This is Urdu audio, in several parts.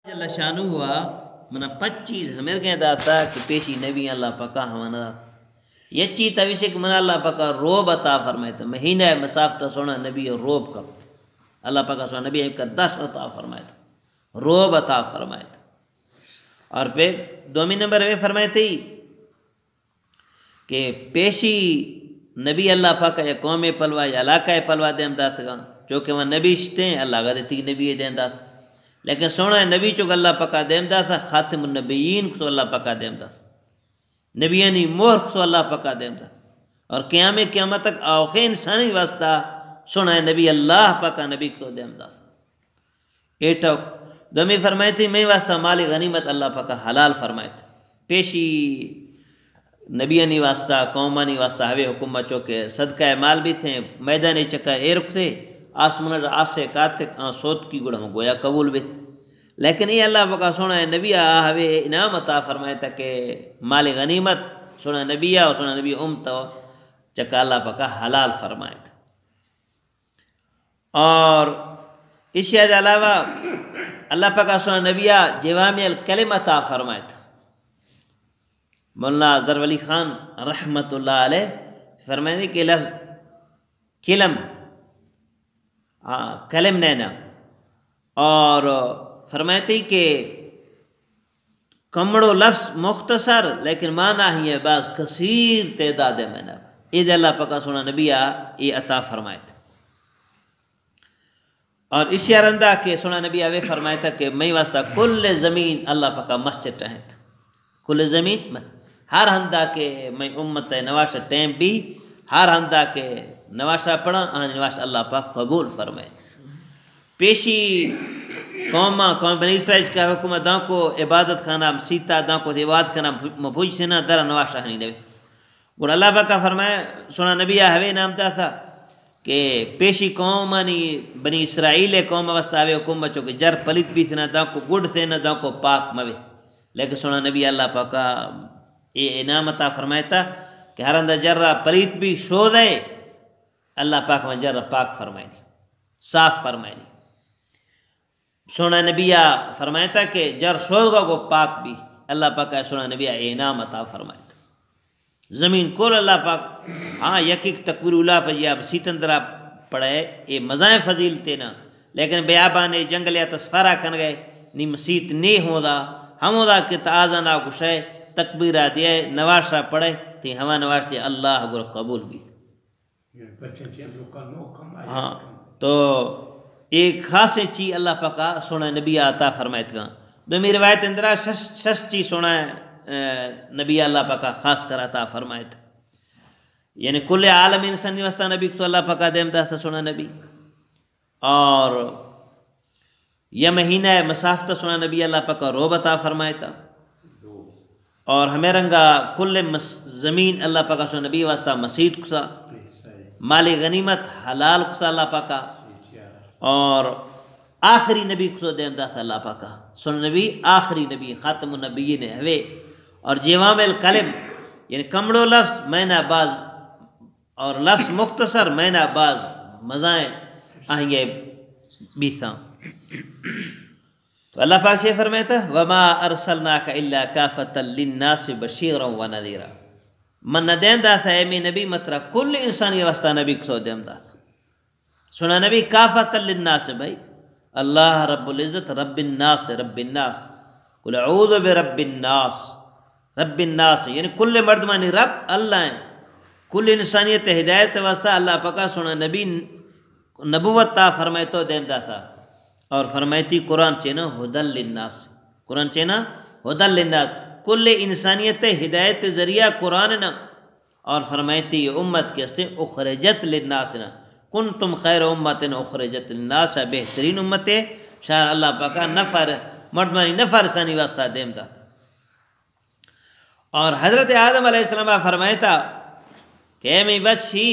جل شانو ہوا منا 25 ہمر کے داتا کہ پیشی نبی اللہ پاکا ہمانا یہ چی تویشک منا اللہ پاکا روب عطا فرمائیتا مہینہ مسافتہ سونا نبی روب کا اللہ پاکا سونا نبی کا 10 عطا فرمائیتا روب عطا فرمائیتا اور پھر دومی نمبر میں فرمائیتی کہ پیشی نبی اللہ پاکا یا قوم پلوا یا علاقہ پلوا دے امداد سکا چونکہ وہ نبی شتے ہیں اللہ کا دیتی نبی دے امداد لیکن سونا نبی چوک اللہ پاکا دے امداد تھا خاتم النبیین کو اللہ پاکا دے امداد نبیانی مہر کو اللہ پاکا دے امداد اور قیامت تک آخر انسانی واسطہ سونا نبی اللہ پاکا نبی کو دے امداد ایٹا دومی فرمائی تھی میں واسطہ مال غنیمت اللہ پاکا حلال فرمائی تھی پیشی نبیانی واسطہ قومانی واسطہ ہوئے حکومت چوکے صدقہ مال بھی تھے میدانی چکا ایرک تھے آسمان آسے کاتک سوت کی گڑھ ہم گویا قبول بھی لیکن یہ اللہ پاکا سونا نبی ہوئے انعام عطا فرمائے تھا کہ مال غنیمت سونا نبی اور سونا نبی امتا چکا اللہ پاکا حلال فرمائے تھا اور اس کے علاوہ اللہ پاکا سونا نبی جوامع الکلم عطا فرمائے تھا مولانا ظفر علی خان رحمت اللہ علیہ فرمائے کہ لفظ کلم کلم نینا اور فرمائے کہ کمڑو لفظ مختصر لیکن معنی ہی ہے بعض کثیر تعداد میں نا عید اللہ پاکا سونا نبی یہ عطا فرمائے تھا اور اس یارندہ کہ سونا نبی آوے فرمائے تھا کہ میں واسطہ کل زمین اللہ پاکا مسجد رہے تھا کل زمین مسجد ہر ہندہ کے میں امت نواشہ ٹیم بھی ہر ہندہ کے نواشہ پڑھا نواشہ اللہ پاک قبول فرمائے پیشی قوم بنی اسرائیل کا حکومت داں کو عبادت کا نام سیتا داں کو عبادت کا نام مبوج سے نہ در نواشہ نہیں نبی گوڑ اللہ پاک کا فرمائے سونا نبی ہوئے نام دا تھا کہ پیشی قومانی بنی اسرائیل قوم واسطہ ہوئے حکومت چو کہ جر پلیت بھی تھے نہ داں کو گڑ تھے نہ داں کو پاک موے لیکن سونا نبی اللہ پاک کا یہ انعام عطا فرمائے تھا کہ ہر اندر جرہ پلیت بھی شو دے اللہ پاک میں جرہ پاک فرمائے صاف فرمائے سونا نبی فرمائے تھا کہ جر شو گا کو پاک بھی اللہ پاک کا سونا نبی انعام عطا فرمائے تھا زمین کول اللہ پاک ہاں یکیک تکبیر اولا پر یہ سیتندرہ پڑھے یہ مزائیں فضیل تینا لیکن بیابانے جنگلیا تصفارہ کن گئے نی مسیت نہیں ہودا ہم ہودا کہ تعاذہ نا کشے تکبیرہ دیا نواشہ پڑھے تی ہوا نواش دیا اللہ گر قبول بھی ہاں تو ایک خاص چیز اللہ پاکا سونا نبی عطا فرمائیت گا دومی روایت اندرہ شش چیز سونا نبی اللہ پاکا خاص کر عطا فرمائیت یعنی کل عالم انسانی واسطہ نبی تو اللہ پاکا دیمتا تھا سونا نبی اور یہ مہینہ مسافتہ سونا نبی اللہ پاکا روب عطا فرمائیتا اور ہمیں رنگا کل زمین اللہ پاکا سونا نبی واسطہ مسجد کسا مال غنیمت حلال کسا اللہ پاکا اور آخری نبی کسو دیمتا تھا اللہ پاکا سونا نبی آخری نبی خاتم النبیین ہوئے اور جوامع الکلم یعنی کمڑو لفظ معنی باز اور لفظ مختصر معنی باز مزائیں آئیں بیتاں تو اللہ پاک سے فرماتا وما ارسلناک الا کافتا للناس بشیرا و نذیرا من ندین دا تھا اے نبی مطرح کل انسانی واسطہ نبی کسو دیم دا تھا سنا نبی کافتا للناس بھائی اللہ رب العزت رب الناس قل اعوذ برب الناس رب الناس یعنی کل مردمانی رب اللہ ہیں کل انسانیت ہدایت واسطہ اللہ پاکا سنا نبی نبوت تا فرمائے تو دیم دا تھا اور فرمائیتی قرآن چینا ہدل للناس قرآن چینا ہدل للناس کل انسانیت ہدایت ذریعہ قرآن نا اور فرمائیتی امت کے استے اخرجت للناس نا کنتم خیر امت اخرجت للناس بہترین امت شاہ اللہ پاکا نفر مردمانی نفر ثانی واسطہ دیم دا اور حضرت آدم علیہ السلام فرمائے تھا کہ میں بچی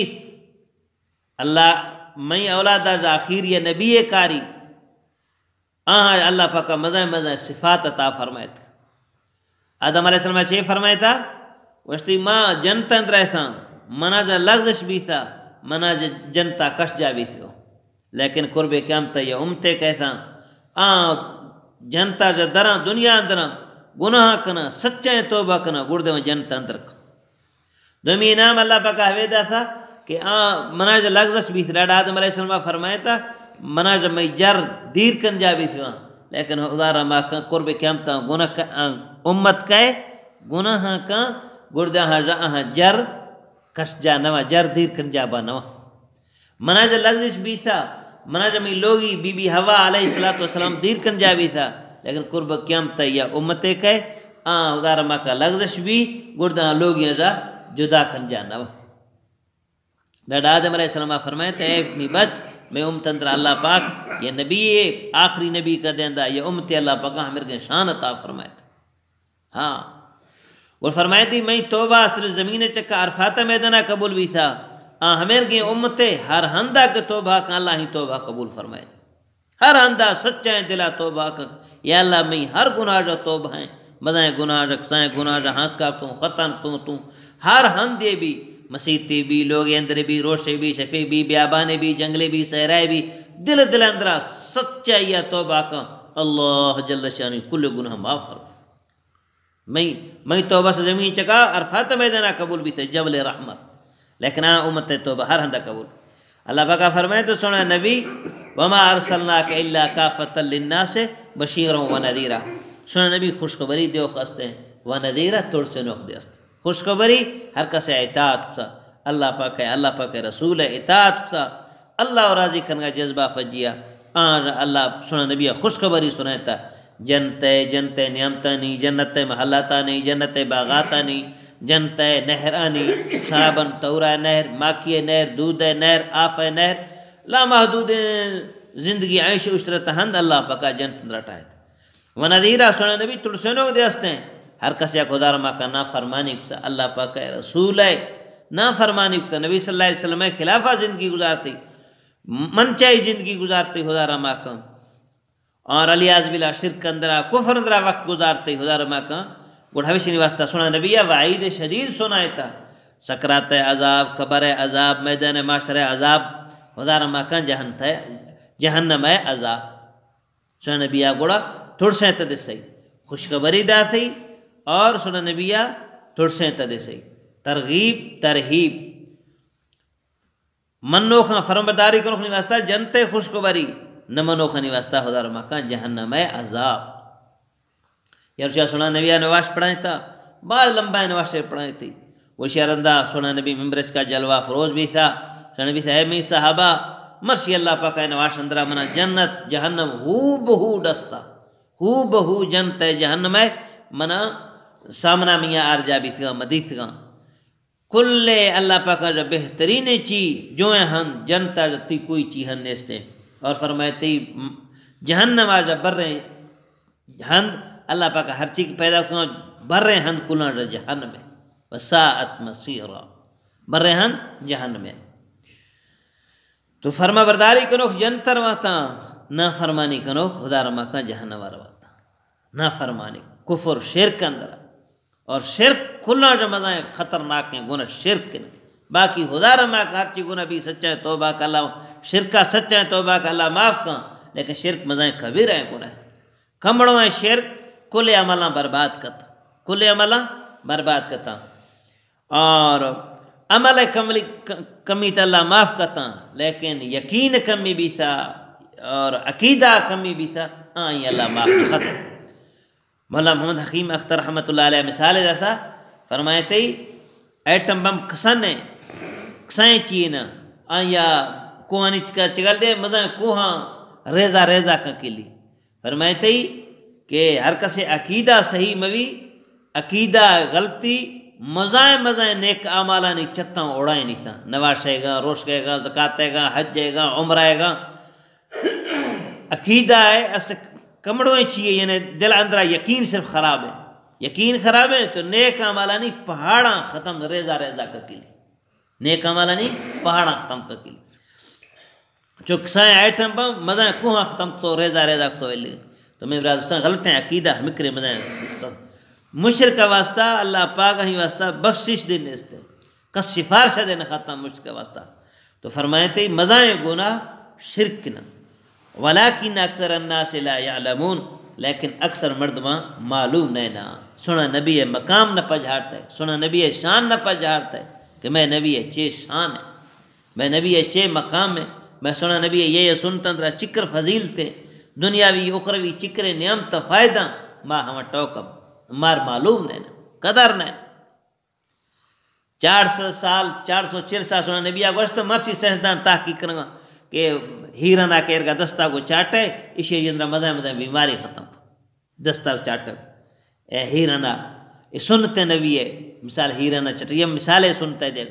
اللہ میں اولاد آخیر یہ نبی کاری اللہ پاکا مزہ صفات عطا فرمائے تھا آدم علیہ السلام چھے فرمائے تھا وشتی ماں جنتن رہے تھا مناظر لغزش بھی تھا مناظر جنتا کش جا بھی تھا لیکن قرب قیامت یہ امتے کہتا جنتا جا درا دنیا اندرا گناہ کنا سچائیں توبہ کنا گردے میں جنت اندر کا دومی نام اللہ پاکا حویدہ تھا کہ منا جا لغزش بھی تھی لاڈا آدم علیہ السلام فرمایا تھا منا جا میں جر دیر کن جا بھی تھی وہاں لیکن ادارہ ما قرب قیامتا گناہ امت کہے گناہ کا گردہ ہاں جر کش جا نوا جر دیر کن جا با نوا منا جا لغزش بھی تھا منا جا میں لوگی بی بی ہوا علیہ السلام دیر کن جا بھی تھا لیکن قرب قیامتا یا امتے کہے ادارہ ما کا لغزش بھی گردہ لوگی جا جدا کن جا نوا ڈاڈا آدم علیہ السلام فرمائے تھے اے اپنی بچ میں امت اندر اللہ پاک یہ نبی آخری نبی کا دیندہ یہ امت اللہ پاک ہمیں کے شان عطا فرمائے تھے ہاں اور فرمائے تھی میں توبہ صرف زمین چکا عرفات میدانہ قبول بھی تھا ہمیں کے امت ہر ہندہ کے توبہ کا اللہ ہی توبہ قبول فرمائے ہر ہندہ سچائیں دلہ توبہ کا یا اللہ میں ہر گناہ جو توبہ ہیں مزائیں گناہ رکسائیں گناہ جو ہنس کا تو خطن تو ہر ہندے بھی مسیحتی بھی لوگ اندر بھی روشے بھی شفی بھی بیابانے بھی جنگلے بھی صحرائے بھی دل اندرہ سچائی توبہ کا اللہ جل شانی کل گناہ معاف فرما میں توبہ سے زمین چکا عرفات میدانہ قبول بھی تھے جبل رحمت لیکن امت توبہ ہر ہندہ قبول اللہ پاکا فرمائے تو سنا نبی وما ارسلناک الا کافۃ للناس بشیرا ونذیرا سنا نبی خوشخبری دیو خستے ہیں ونذیرا توڑ سے نوخ دے استے خوشخبری ہر کسے اطاعت کسا اللہ پاک رسول اطاعت کسا اللہ راضی کرنے جذبہ پجیا اللہ سنا نبی خوشخبری سنائتا جنت نعمتانی جنت محلاتانی جنت باغاتانی جنت نہرانی شرابن تورا نہر ماکی نہر دودھ نہر آف نہر لا محدود زندگی عیش عشرت ہند اللہ پاکا جنت رٹا ہے ونذیرا سنا نبی تڑسنوں دے استے ہیں ہر کسی خدا رما کا نافرمانی کسا اللہ پاک رسول ہے نافرمانی کسا نبی صلی اللہ علیہ وسلم خلافہ زندگی گزارتی منچائی زندگی گزارتی خدا رما کا اور علیاذ باللہ شرک اندرہ کفر اندرہ وقت گزارتی خدا رما کا گوڑ حویسی نواستا سنا نبی وعید شدید سنائے تا سکرات عذاب قبر عذاب میدان معاشر عذاب خدا رما کا جہنم عذاب سنا نبی گوڑا تھوڑ سے تا دے سی خوشخبری دا سی اور سنا نبیہ تھوڑ سے تدے سے ترغیب ترہیب منو خان فرمبرداری کرو خانی واسطہ جنتے خوشخبری نہ منو خانی واسطہ خدا رما کا جہنم عذاب یارچہ سنا نبیہ نواز پڑھائیں تھا بعض لمبا نواز پڑھائیں تھی وہ شیرندہ سنا نبی ممبرج کا جلوہ فروز بھی تھا سنا نبی تھا اے میں صحابہ مرسی اللہ پاکہ نواز اندرہ منا جنت جہنم ہو بہو ڈستا ہو بہو جنت جہنم منا سامنا میاں آرجا بھی تھا مدیث گا کل اللہ پاکا جو بہترین چیز جو ہن جنتا جتی کوئی چیز ہن نیستے اور فرمائے جہنم آجا بر رہے ہن اللہ پاکا ہر چیز پیدا کرنا بر رہے ہن کلان جو جہنم ہے وساعت مسیرہ بر رہے ہن جہنم ہے تو فرما برداری کنو جنتر واتا نا فرمانی کنو خدا رما کا جہنم واتا نا فرمانی کفر شرک اندر اور شرک کھلنا جو مزائیں خطرناک ہیں گناہ شرک نہیں باقی خدا رما کا ہر چی گناہ بھی سچائیں توبہ کا اللہ شرکہ سچائیں توبہ کا اللہ معاف کا لیکن شرک مزائیں کبیر ہیں گناہ کمڑوں ہیں شرک کل عملہ برباد کرتا کل عملہ برباد کرتا اور عمل کمی تا اللہ معاف کرتا لیکن یقین کمی بھی تھا اور عقیدہ کمی بھی تھا آئیں اللہ معاف ختم مولانا محمد حکیم اختر رحمۃ اللہ علیہ مثال دیتا فرمائے تھے ایٹم بم کسانے کسائیں چینا آیا کوہانی چکا چگل دے مزاں کوہاں ریزہ ریزہ کا کلی فرمائے تھے کہ ہر کسے عقیدہ صحیح موی عقیدہ غلطی مزائیں نیک اعمالہ نہیں چتاں اڑائیں نہیں تھا نواشے گا روش گئے گا زکاتے گا حجے گا عمرائے گا عقیدہ ہے اس کمڑویں چیئے یعنی دل اندرہ یقین صرف خراب ہے یقین خراب ہے تو نیک اعمالہ نہیں پہاڑاں ختم ریزہ ریزہ کا کلی نیک اعمالہ نہیں پہاڑاں ختم کا کلی چکسائیں ایٹم بم مزائیں کوہاں ختم تو ریزہ ریزہ تو ویلے تو میں براد دوستان غلط ہیں عقیدہ مکرے مزائیں مشرک کا واسطہ اللہ پاک ہی واسطہ بخشش دینے استے کس سفارشہ دینے ختم مشرک کا واسطہ تو فرمائے تھے مزائیں گناہ شرک نہ ولیکن اکثر الناس لا یعلمون لیکن اکثر مردماں معلوم نہیں نا سونا نبی ہے مقام نہ پجھارتا ہے، سونا نبی ہے شان نہ پجھارتا ہے کہ میں نبی ہے چے شان ہے، میں نبی ہے چے مقام ہے، میں سونا نبی ہے یہ سنتن ترا چکر فضیلتے دنیاوی اخروی چکر نعمت فائدہ ماں ہم ٹوکم مار معلوم نہیں نا قدر نہیں 400 سال 404 سال سونا نبی گوشت مرسی سائنسدان تحقیق کرنا کہ ہیرنا کے ارگا دستا کو چاٹے اسے جندرا مزہ مزہ بیماری ختم دستا کو چاٹے اے ہیرنا یہ سنتے نبی ہے مثال ہیرنا چٹے یہ مثالیں سنتے دے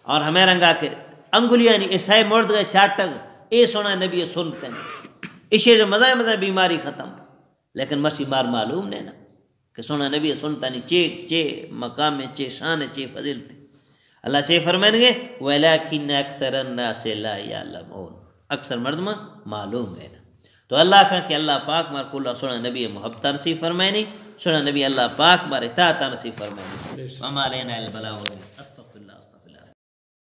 اور ہمیں رنگا کے انگلیاں نہیں عیسائی مرد گئے چاٹگ اے سونا نبی ہے سنتے ہیں اسے جو مزہ مزہ بیماری ختم لیکن مرسی مار معلوم نہیں نا کہ سونا نبی ہے سنتا نہیں چے مقام ہے چے شان ہے چے فضیلت اللہ چے فرمائیں گے وَلَكِنَّ أَكْثَرَ النَّاسِ لَا يَعْلَمُونَ اکثر مردمہ معلوم ہے نا تو اللہ کا کہ اللہ پاک مار کو اللہ سونا نبی محبت نصیب فرمائنی سونا نبی اللہ پاک مار اطاعت نصیب فرمائنی وما علینا الا البلاغ